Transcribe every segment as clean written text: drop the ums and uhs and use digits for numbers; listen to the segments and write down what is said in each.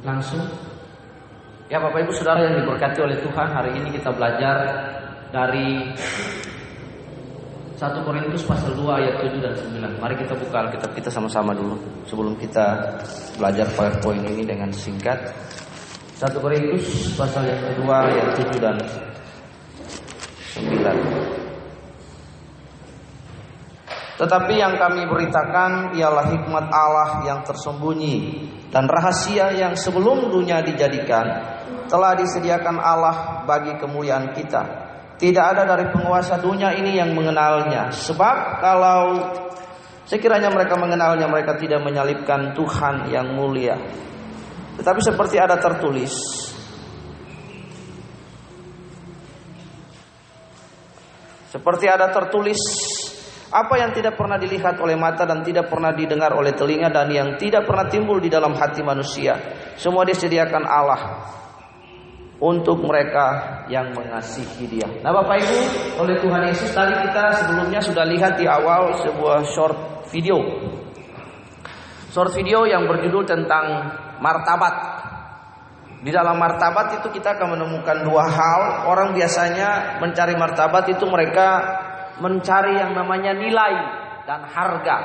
langsung. Ya Bapak Ibu Saudara yang diberkati oleh Tuhan, hari ini kita belajar dari 1 Korintus pasal 2 ayat 7 dan 9. Mari kita buka Alkitab kita sama-sama dulu sebelum kita belajar PowerPoint ini dengan singkat. 1 Korintus pasal yang kedua ayat 7 dan 9. Tetapi yang kami beritakan ialah hikmat Allah yang tersembunyi dan rahasia yang sebelum dunia dijadikan telah disediakan Allah bagi kemuliaan kita. Tidak ada dari penguasa dunia ini yang mengenalnya. Sebab kalau sekiranya mereka mengenalnya, mereka tidak menyalibkan Tuhan yang mulia. Tetapi seperti ada tertulis, apa yang tidak pernah dilihat oleh mata dan tidak pernah didengar oleh telinga dan yang tidak pernah timbul di dalam hati manusia, semua disediakan Allah untuk mereka yang mengasihi Dia. Nah Bapak Ibu, oleh Tuhan Yesus tadi kita sebelumnya sudah lihat di awal sebuah short video. Short video yang berjudul tentang martabat. Di dalam martabat itu kita akan menemukan dua hal. Orang biasanya mencari martabat itu mereka mencari yang namanya nilai dan harga.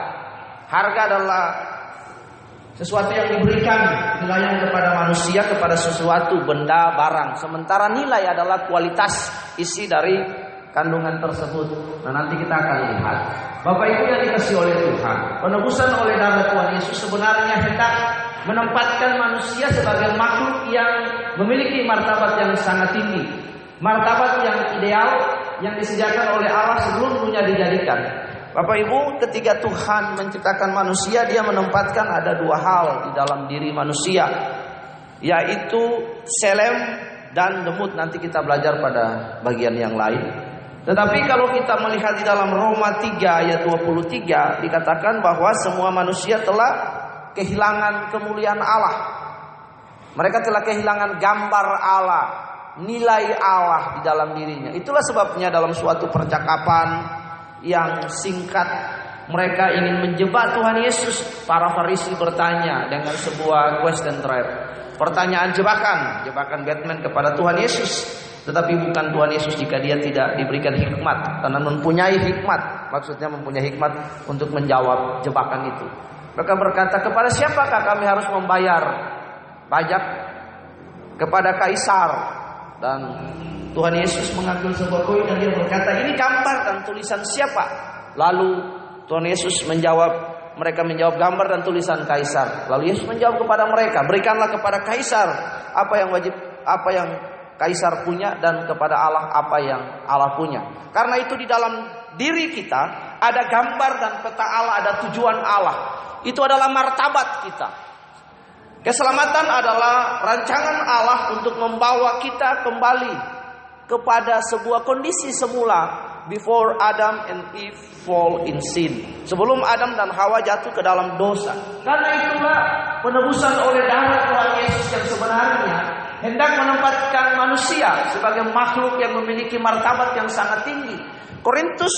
Harga adalah sesuatu yang diberikan nilainya kepada manusia, kepada sesuatu, benda, barang. Sementara nilai adalah kualitas isi dari kandungan tersebut. Nah nanti kita akan lihat. Bapak Ibu yang dikasihi oleh Tuhan, penebusan oleh darah Tuhan Yesus sebenarnya hendak menempatkan manusia sebagai makhluk yang memiliki martabat yang sangat tinggi. Martabat yang ideal yang disediakan oleh Allah sebelum dunia dijadikan. Bapak Ibu, ketika Tuhan menciptakan manusia, Dia menempatkan ada dua hal di dalam diri manusia, yaitu selem dan demut. Nanti kita belajar pada bagian yang lain. Tetapi kalau kita melihat di dalam Roma 3 ayat 23, dikatakan bahwa semua manusia telah kehilangan kemuliaan Allah. Mereka telah kehilangan gambar Allah, nilai Allah di dalam dirinya. Itulah sebabnya dalam suatu percakapan yang singkat, mereka ingin menjebak Tuhan Yesus. Para Farisi bertanya dengan sebuah question trap, pertanyaan jebakan Batman kepada Tuhan Yesus. Tetapi bukan Tuhan Yesus jika Dia tidak diberikan hikmat, karena mempunyai hikmat, maksudnya mempunyai hikmat untuk menjawab jebakan itu. Mereka berkata, kepada siapakah kami harus membayar pajak? Kepada Kaisar. Dan Tuhan Yesus mengambil sebuah koin dan Dia berkata, ini gambar dan tulisan siapa? Lalu Tuhan Yesus mereka menjawab gambar dan tulisan Kaisar. Lalu Yesus menjawab kepada mereka, berikanlah kepada Kaisar apa yang Kaisar punya, dan kepada Allah apa yang Allah punya. Karena itu di dalam diri kita ada gambar dan peta Allah, ada tujuan Allah. Itu adalah martabat kita. Keselamatan adalah rancangan Allah untuk membawa kita kembali kepada sebuah kondisi semula before Adam and Eve fall in sin. Sebelum Adam dan Hawa jatuh ke dalam dosa. Karena itulah penebusan oleh darah Tuhan Yesus yang sebenarnya hendak menempatkan manusia sebagai makhluk yang memiliki martabat yang sangat tinggi. Korintus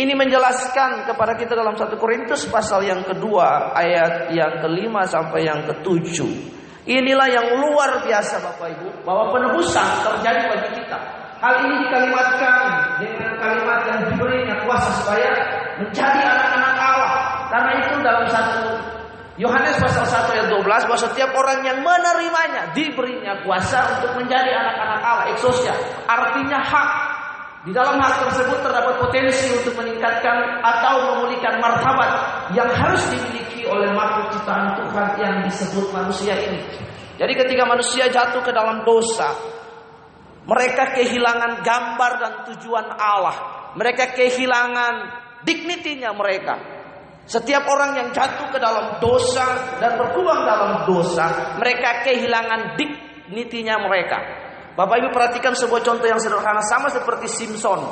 ini menjelaskan kepada kita dalam 1 Korintus pasal yang kedua ayat yang kelima sampai yang ketujuh. Inilah yang luar biasa Bapak Ibu, bahwa penebusan terjadi bagi kita. Hal ini dikalimatkan dengan kalimat yang diberinya kuasa supaya menjadi anak-anak Allah. Karena itu dalam 1 Yohanes pasal 1 ayat 12, bahwa setiap orang yang menerimanya diberinya kuasa untuk menjadi anak-anak Allah, eksosia, artinya hak. Di dalam hak tersebut terdapat potensi untuk meningkatkan atau memulihkan martabat yang harus dimiliki oleh makhluk ciptaan Tuhan yang disebut manusia ini. Jadi ketika manusia jatuh ke dalam dosa, mereka kehilangan gambar dan tujuan Allah. Mereka kehilangan dignity-nya mereka. Setiap orang yang jatuh ke dalam dosa dan berkubang dalam dosa, mereka kehilangan dignity-nya mereka. Bapak Ibu perhatikan sebuah contoh yang sederhana, sama seperti Simpson.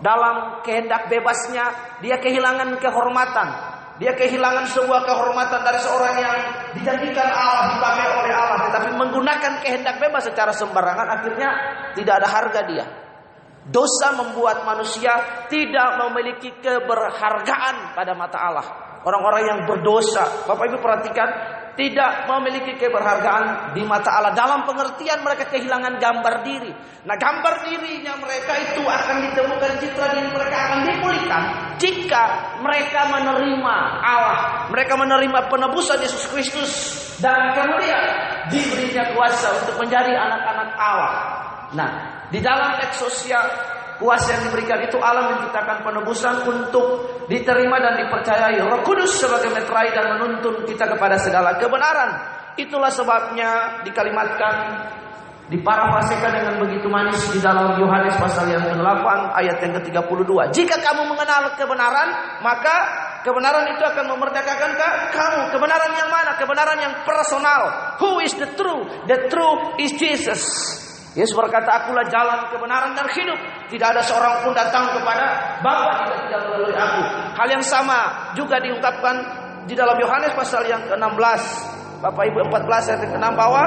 Dalam kehendak bebasnya, dia kehilangan kehormatan. Dia kehilangan sebuah kehormatan dari seorang yang dijadikan Allah, dipakai oleh Allah, tetapi menggunakan kehendak bebas secara sembarangan, akhirnya tidak ada harga dia. Dosa membuat manusia tidak memiliki keberhargaan pada mata Allah. Orang-orang yang berdosa, Bapak Ibu perhatikan, tidak memiliki keberhargaan di mata Allah. Dalam pengertian mereka kehilangan gambar diri. Nah, gambar dirinya mereka itu akan ditemukan, citra diri mereka akan dipulihkan jika mereka menerima Allah. Mereka menerima penebusan Yesus Kristus dan kemudian diberinya kuasa untuk menjadi anak-anak Allah. Nah, di dalam eksosia, kuasa yang diberikan itu Allah menciptakan penebusan untuk diterima dan dipercayai Roh Kudus sebagai meterai dan menuntun kita kepada segala kebenaran. Itulah sebabnya dikalimatkan, diparafrasekan dengan begitu manis di dalam Yohanes pasal yang ke-8 ayat yang ke-32. Jika kamu mengenal kebenaran, maka kebenaran itu akan memerdekakan kamu. Kebenaran yang mana? Kebenaran yang personal. Who is the truth? The truth is Jesus. Yesus berkata, akulah jalan, kebenaran, dan hidup. Tidak ada seorang pun datang kepada Bapa jika tidak melalui aku. Hal yang sama juga diungkapkan di dalam Yohanes pasal yang ke-16. Bapak Ibu 14 ayat ke-6 bahwa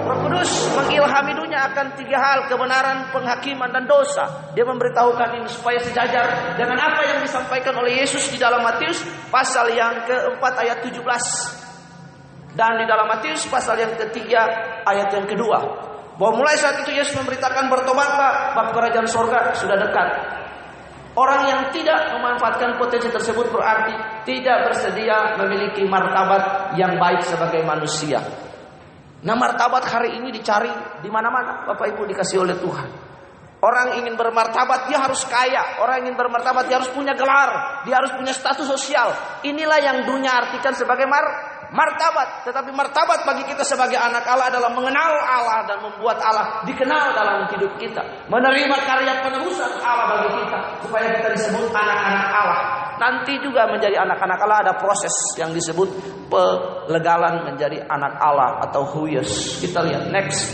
Roh Kudus mengilhami dunia akan 3 hal: kebenaran, penghakiman, dan dosa. Dia memberitahukan ini supaya sejajar dengan apa yang disampaikan oleh Yesus di dalam Matius pasal yang ke-4 ayat 17. Dan di dalam Matius pasal yang ke-3 ayat yang ke-2. Bahwa mulai saat itu Yesus memberitakan, bertobatlah, bab kerajaan sorga sudah dekat. Orang yang tidak memanfaatkan potensi tersebut berarti tidak bersedia memiliki martabat yang baik sebagai manusia. Nah, martabat hari ini dicari di mana-mana, Bapak Ibu, dikasih oleh Tuhan. Orang ingin bermartabat, dia harus kaya. Orang ingin bermartabat, dia harus punya gelar, dia harus punya status sosial. Inilah yang dunia artikan sebagai martabat. Tetapi martabat bagi kita sebagai anak Allah adalah mengenal Allah dan membuat Allah dikenal dalam hidup kita. Menerima karya penebusan Allah bagi kita supaya kita disebut anak-anak Allah. Nanti juga menjadi anak-anak Allah ada proses yang disebut pelegalan menjadi anak Allah atau huyus. Kita lihat next.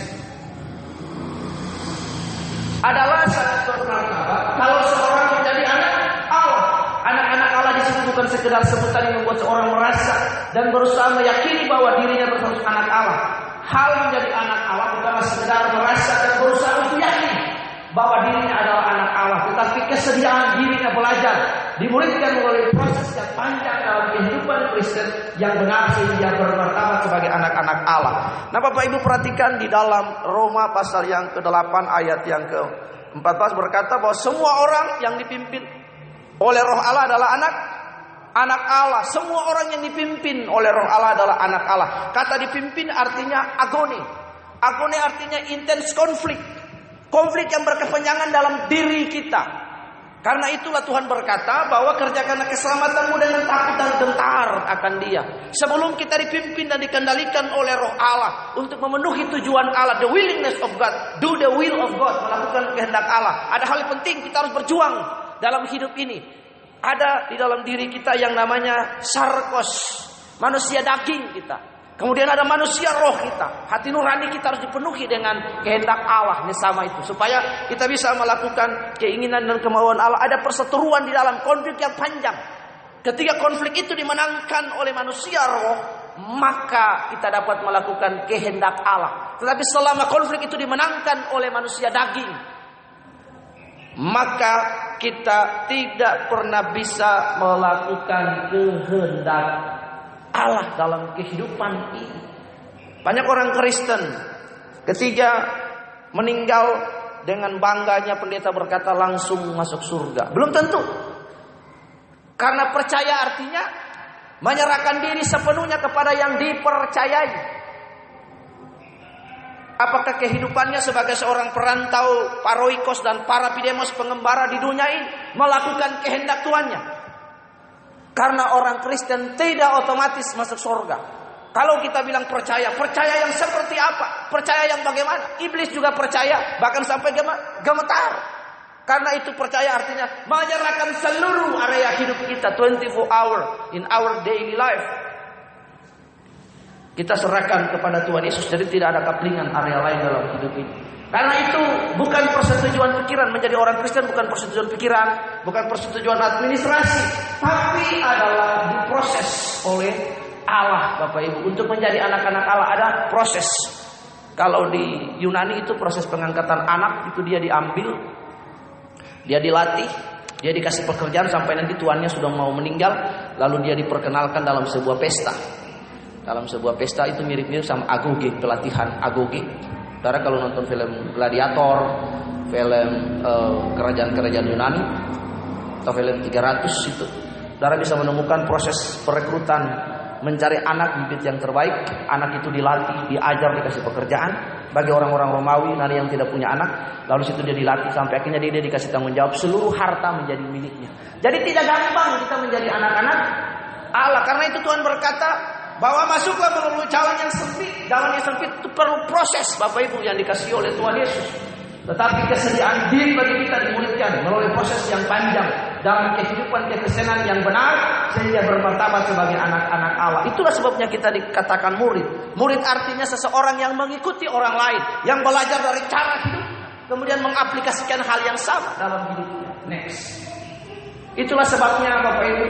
Adalah sangat bermartabat kalau seorang menjadi anak Allah. Anak-anak Allah disebut bukan sekedar sebutan yang membuat seorang merasa dan berusaha meyakini bahwa dirinya berstatus anak Allah. Hal menjadi anak Allah bukanlah sekedar merasa dan berusaha untuk yakin bahwa dirinya adalah anak Allah, tetapi kesediaan dirinya belajar, dimuridkan melalui proses yang panjang dalam kehidupan Kristen yang benar sehingga bermartabat sebagai anak-anak Allah. Nah, Bapak Ibu perhatikan di dalam Roma pasal yang ke-8 ayat yang ke-14 berkata bahwa semua orang yang dipimpin oleh Roh Allah adalah anak Allah. Semua orang yang dipimpin oleh Roh Allah adalah anak Allah. Kata dipimpin artinya agoni. Agoni artinya intens konflik. Konflik yang berkepanjangan dalam diri kita. Karena itulah Tuhan berkata bahwa kerjakanlah keselamatanmu dengan takut dan gentar akan Dia. Sebelum kita dipimpin dan dikendalikan oleh Roh Allah untuk memenuhi tujuan Allah, the willingness of God, do the will of God, melakukan kehendak Allah. Ada hal yang penting, kita harus berjuang dalam hidup ini. Ada di dalam diri kita yang namanya sarkos, manusia daging kita. Kemudian ada manusia roh kita. Hati nurani kita harus dipenuhi dengan kehendak Allah. Ini sama itu. Supaya kita bisa melakukan keinginan dan kemauan Allah. Ada perseteruan di dalam konflik yang panjang. Ketika konflik itu dimenangkan oleh manusia roh, maka kita dapat melakukan kehendak Allah. Tetapi selama konflik itu dimenangkan oleh manusia daging, maka kita tidak pernah bisa melakukan kehendak Allah dalam kehidupan ini. Banyak orang Kristen ketika meninggal dengan bangganya pendeta berkata langsung masuk surga. Belum tentu. Karena percaya artinya menyerahkan diri sepenuhnya kepada yang dipercayai. Apakah kehidupannya sebagai seorang perantau, paroikos dan parapidemos, pengembara di dunia ini melakukan kehendak Tuhannya? Karena orang Kristen tidak otomatis masuk surga. Kalau kita bilang percaya yang seperti apa? Percaya yang bagaimana? Iblis juga percaya, bahkan sampai gemetar. Karena itu percaya artinya menyerahkan seluruh area hidup kita 24 hour in our daily life. Kita serahkan kepada Tuhan Yesus, jadi tidak ada kaplingan area lain dalam hidup ini. Karena itu bukan persetujuan pikiran, menjadi orang Kristen bukan persetujuan pikiran, bukan persetujuan administrasi, tapi adalah diproses oleh Allah, Bapak Ibu. Untuk menjadi anak-anak Allah ada proses. Kalau di Yunani itu proses pengangkatan anak, itu dia diambil, dia dilatih, dia dikasih pekerjaan sampai nanti tuannya sudah mau meninggal, lalu dia diperkenalkan dalam sebuah pesta. dalam sebuah pesta itu mirip-mirip sama agoge, pelatihan agoge. Saudara kalau nonton film Gladiator, film kerajaan-kerajaan Yunani atau film 300 itu, saudara bisa menemukan proses perekrutan mencari anak bibit yang terbaik. Anak itu dilatih, diajar, dikasih pekerjaan. Bagi orang-orang Romawi nanti yang tidak punya anak, lalu situ dia dilatih sampai akhirnya dia dikasih tanggung jawab, seluruh harta menjadi miliknya. Jadi tidak gampang kita menjadi anak-anak Allah. Karena itu Tuhan berkata bahwa masuklah melalui jalan yang sempit. Jalan yang sempit itu perlu proses, Bapak Ibu, yang dikasih oleh Tuhan Yesus. Tetapi kesediaan diri bagi kita dimulihkan melalui proses yang panjang dalam kehidupan kekristenan yang benar sehingga bermartabat sebagai anak-anak Allah. Itulah sebabnya kita dikatakan murid. Murid artinya seseorang yang mengikuti orang lain, yang belajar dari cara hidup, kemudian mengaplikasikan hal yang sama dalam hidupnya. Next. Itulah sebabnya Bapak Ibu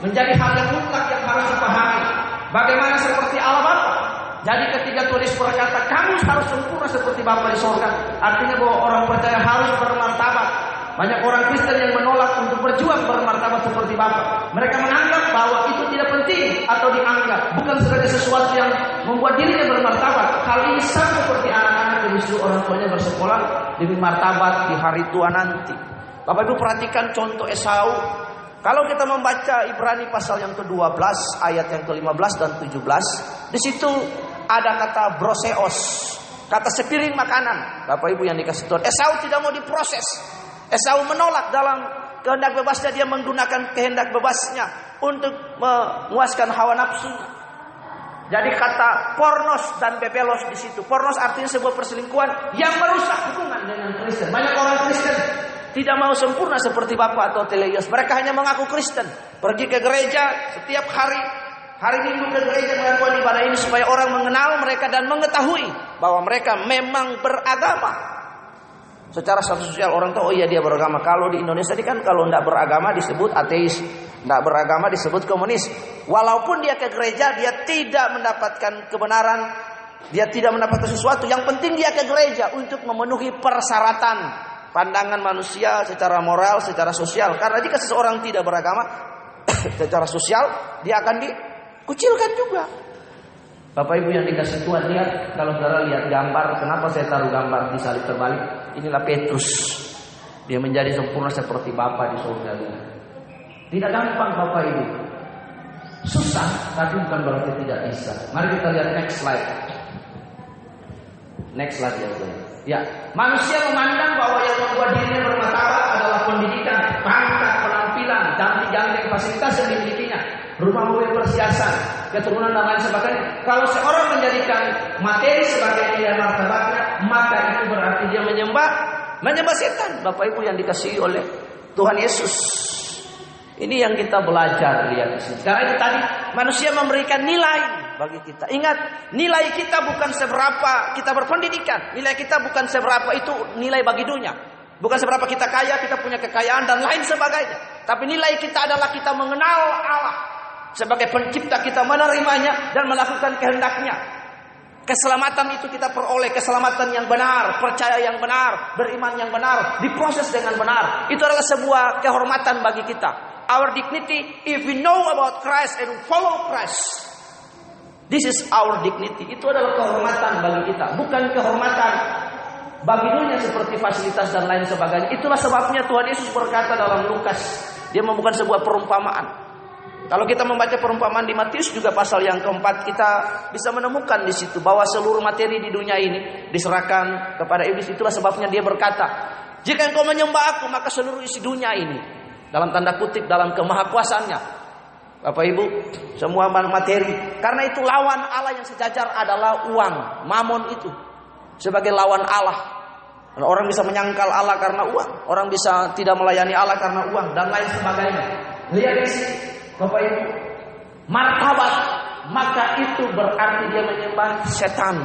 menjadi hal yang mutlak yang harus dipahami. Bagaimana seperti Allah Bapa. Jadi ketika Tuhan Yesus berkata kamu harus sempurna seperti Bapa di sorga, artinya bahwa orang percaya harus bermartabat. Banyak orang Kristen yang menolak untuk berjuang bermartabat seperti Bapa. Mereka menganggap bahwa itu tidak penting atau dianggap bukan sebagai sesuatu yang membuat dirinya bermartabat. Hal ini sama seperti anak-anak yang disuruh orang tuanya bersekolah demi martabat di hari tua nanti. Bapak Ibu perhatikan contoh Esau. Kalau kita membaca Ibrani pasal yang ke-12 ayat yang ke-15 dan 17, di situ ada kata broseos, kata sepiring makanan. Bapak Ibu yang dikasih Tuhan, Esau tidak mau diproses. Esau menolak dalam kehendak bebasnya, dia menggunakan kehendak bebasnya untuk memuaskan hawa nafsu. Jadi kata pornos dan bebelos di situ. Pornos artinya sebuah perselingkuhan yang merusak hubungan dengan Kristen. Banyak orang Kristen tidak mau sempurna seperti Bapak atau Teleios. Mereka hanya mengaku Kristen, pergi ke gereja setiap hari Minggu ke gereja melakukan ibadah ini supaya orang mengenal mereka dan mengetahui bahwa mereka memang beragama. Secara sosial orang tahu, oh iya dia beragama. Kalau di Indonesia ini kan kalau tidak beragama disebut ateis, tidak beragama disebut komunis. Walaupun dia ke gereja, dia tidak mendapatkan kebenaran, dia tidak mendapatkan sesuatu. Yang penting dia ke gereja untuk memenuhi persyaratan pandangan manusia secara moral, secara sosial. Karena jika seseorang tidak beragama secara sosial, dia akan dikucilkan juga. Bapak Ibu yang dikasih Tuhan, lihat, kalau saudara lihat gambar, kenapa saya taruh gambar di salib terbalik? Inilah Petrus. Dia menjadi sempurna seperti Bapa di surga. Tidak gampang Bapak Ibu. Susah, tapi bukan berarti tidak bisa. Mari kita lihat next slide. Next slide ya. Ya, manusia memandang bahwa yang membuat dirinya bermartabat adalah pendidikan, pangkat, penampilan, cantik-cantik, fasilitas yang dimilikinya, rumah mobil perhiasan, keturunan dan lain sebagainya. Kalau seorang menjadikan materi sebagai nilai martabatnya, maka itu berarti dia menyembah setan. Bapak Ibu yang dikasihi oleh Tuhan Yesus. Ini yang kita belajar lihat di sini. Karena itu tadi manusia memberikan nilai bagi kita. Ingat, nilai kita bukan seberapa kita berpendidikan. Nilai kita bukan seberapa itu nilai bagi dunia. Bukan seberapa kita kaya, kita punya kekayaan dan lain sebagainya. Tapi nilai kita adalah kita mengenal Allah sebagai pencipta, kita menerimanya dan melakukan kehendaknya. Keselamatan itu kita peroleh, keselamatan yang benar, percaya yang benar, beriman yang benar, diproses dengan benar. Itu adalah sebuah kehormatan bagi kita. Our dignity, if we know about Christ and follow Christ, this is our dignity. Itu adalah kehormatan bagi kita, bukan kehormatan bagi dunia seperti fasilitas dan lain sebagainya. Itulah sebabnya Tuhan Yesus berkata dalam Lukas, dia membuka sebuah perumpamaan. Kalau kita membaca perumpamaan di Matius juga pasal yang keempat, kita bisa menemukan di situ bahwa seluruh materi di dunia ini diserahkan kepada iblis. Itulah sebabnya dia berkata, jika engkau menyembah aku, maka seluruh isi dunia ini, dalam tanda kutip, dalam kemahakuasaannya, Bapak Ibu, semua materi. Karena itu lawan Allah yang sejajar adalah uang, mamon itu sebagai lawan Allah. Dan orang bisa menyangkal Allah karena uang, orang bisa tidak melayani Allah karena uang dan lain sebagainya. Lihat di sini, Bapak Ibu, martabat, maka itu berarti dia menyembah setan,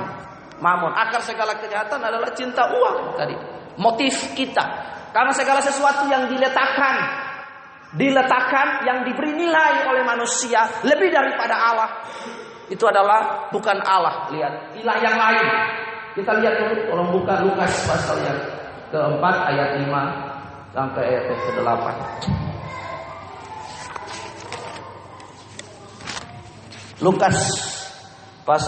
mamon. Akar segala kejahatan adalah cinta uang tadi. Motif kita, karena segala sesuatu yang diletakkan, yang diberi nilai oleh manusia lebih daripada Allah, itu adalah bukan Allah. Lihat, ilah yang lain. Kita lihat dulu, tolong buka Lukas pasal yang keempat ayat 5 sampai ayat ke-8. Lukas Pas